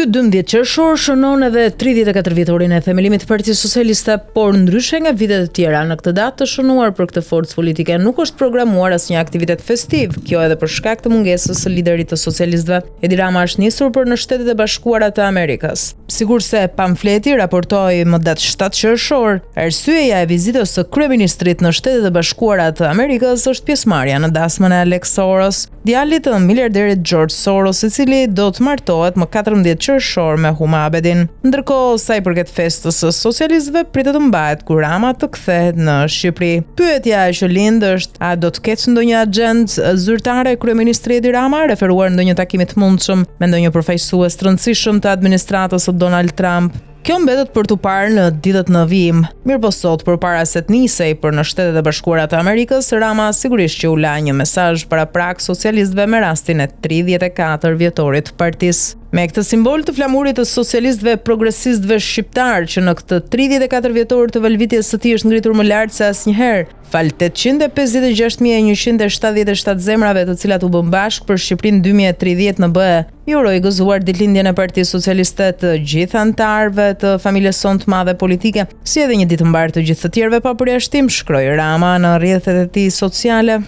Ky 12 qershor shënon edhe 34 vjetorin e themelimit të Partisë Socialiste, por ndryshe nga vitet e tjera, në këtë datë të shënuar për këtë forcë politike nuk është programuar asnjë aktivitet festiv, kjo edhe për shkak të mungesës së liderit të socialistëve. Edi Rama është nisur për në Shtetet e Bashkuara të Amerikës. Sigurisht pamfleti raportoi më datë 7 qershor, arsyeja e vizitës së kryeministrit në Shtetet e Bashkuara të Amerikës është pjesëmarrja në dasmën e Alex Soros, djalit të miliarderit George Soros, i cili do të martohet më 14 qershor me Huma Abedin. Ndërkohë, sa i përket festës së socialistëve, pritet të mbahet kur Rama të kthehet në Shqipëri. Pyetja që lind është: a do të ketë ndonjë agjendë zyrtare kryeministri Edi Rama, referuar ndonjë takimi të mundshëm me ndonjë përfaqësues të rëndësishëm të administratës së Donald Trump? Kjo mbetet për tu parë në ditët në vijim. Mirëpo sot, përpara se të nisej për në Shtetet e Bashkuara të Amerikës, Rama sigurisht që u la një mesazh para prag socialistëve me rastin e 34 vjetorit të partisë. Me këtë simbol të flamurit të socialistëve progresistëve shqiptar, që në këtë 34 vjetor të valvitjes së tij është ngritur më lart se asnjëherë, fal 856.177 zemrave të cilat u bën bashkë për Shqipërinë 2030 në BE, i uroj gëzuar ditëlindjen e Partisë Socialiste të gjithë anëtarëve të familjes sonë të madhe politike, si edhe një ditë mbar të gjithë të tjerëve pa përjashtim, shkroi Rama në rrjetet e tij sociale.